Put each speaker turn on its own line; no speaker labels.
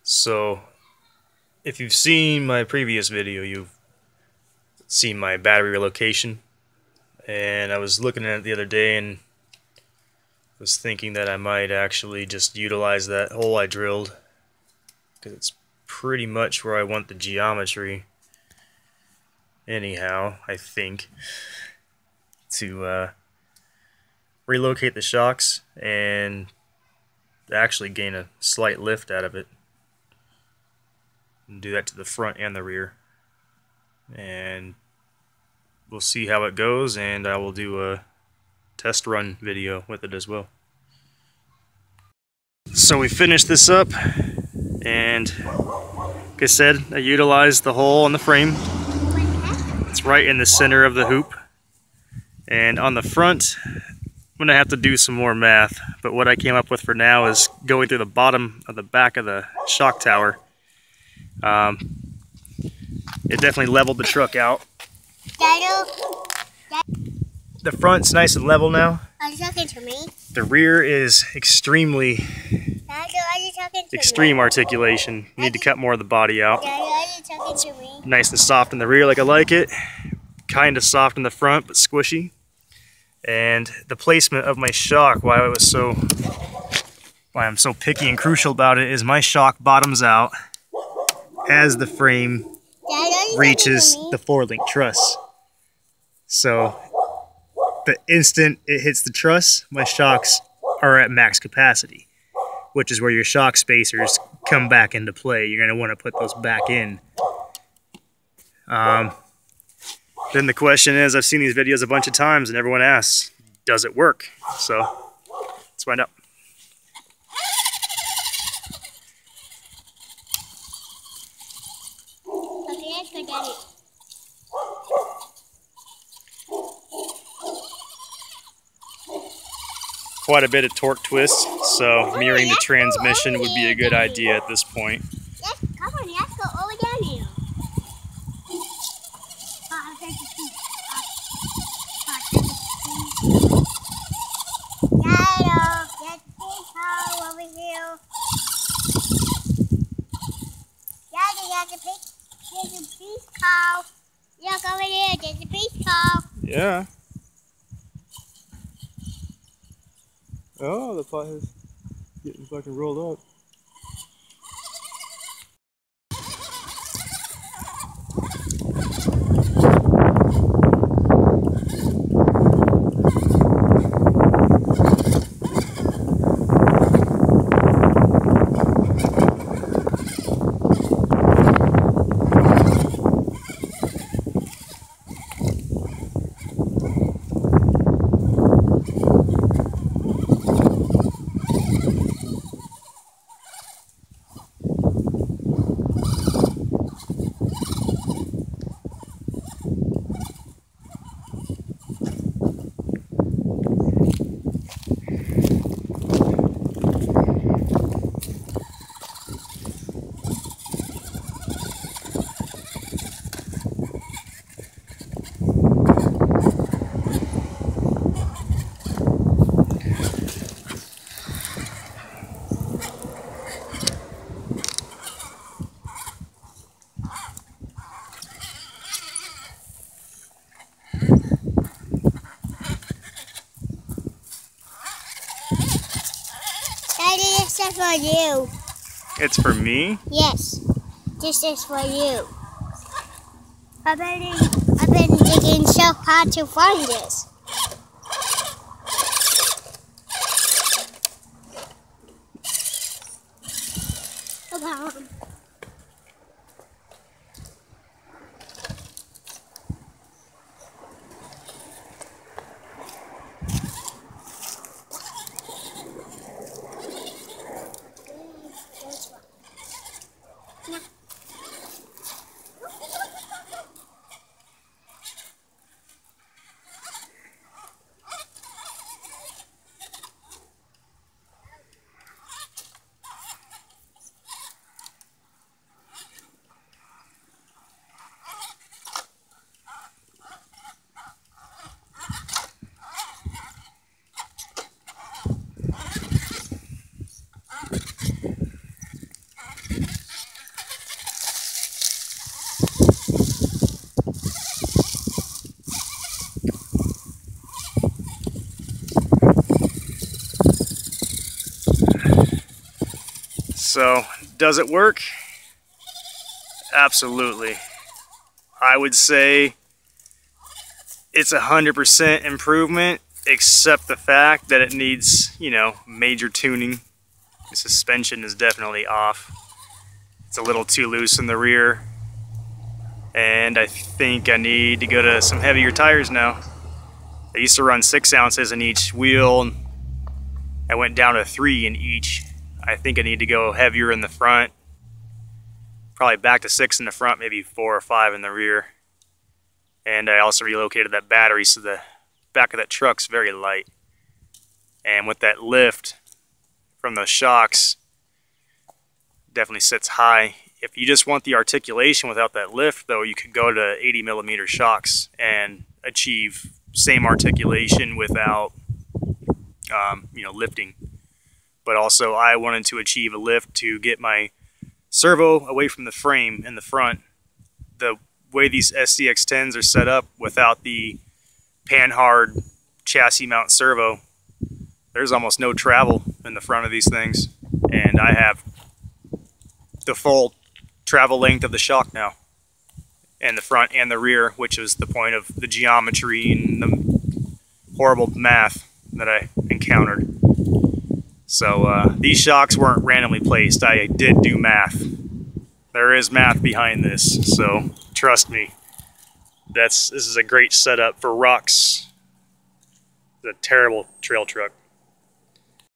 So, if you've seen my previous video, you've seen my battery relocation. And I was looking at it the other day and was thinking that I might actually just utilize that hole I drilled, because it's pretty much where I want the geometry anyhow, I think, to relocate the shocks and actually gain a slight lift out of it, and do that to the front and the rear. And we'll see how it goes, and I will do a test run video with it as well. So we finished this up, and like I said, I utilized the hole in the frame. It's right in the center of the hoop, and on the front I'm gonna have to do some more math, but what I came up with for now is going through the bottom of the back of the shock tower. It definitely leveled the truck out. The front's nice and level now.
Are you talking to me?
The rear is extreme articulation. You need to cut more of the body out.
Daddy, are you talking to me?
Nice and soft in the rear like I like it. Kind of soft in the front, but squishy. And the placement of my shock, why I'm so picky and crucial about it, is my shock bottoms out as the frame reaches the 4-link truss. So the instant it hits the truss, my shocks are at max capacity, which is where your shock spacers come back into play. You're going to want to put those back in. Then the question is, I've seen these videos a bunch of times and everyone asks, does it work? So let's find out.
Okay, let's go, Daddy.
Quite a bit of torque twist, so mirroring the transmission would be a good idea at this point.
Yes, come on, let's go over down here. Get this hole over here. Daddy, there's a piece call. Look over there, there's a piece call.
Yeah. Oh, the pot is getting fucking rolled up.
Daddy, this is for you.
It's for me?
Yes, this is for you. I've been digging so hard to find this. Come on.
So, does it work? Absolutely. I would say it's 100% improvement, except the fact that it needs, you know, major tuning. The suspension is definitely off. It's a little too loose in the rear. And I think I need to go to some heavier tires now. I used to run 6 ounces in each wheel. I went down to 3 in each. I think I need to go heavier in the front. Probably back to 6 in the front, maybe 4 or 5 in the rear. And I also relocated that battery so the back of that truck's very light. And with that lift from those shocks, definitely sits high. If you just want the articulation without that lift, though, you could go to 80mm shocks and achieve same articulation without, you know, lifting. But also, I wanted to achieve a lift to get my servo away from the frame in the front. The way these Scx10s are set up without the pan-hard chassis mount servo, there's almost no travel in the front of these things. And I have the full travel length of the shock now, and the front and the rear, which is the point of the geometry and the horrible math that I encountered. So these shocks weren't randomly placed. I did do math. There is math behind this, so trust me. This is a great setup for rocks. It's a terrible trail truck.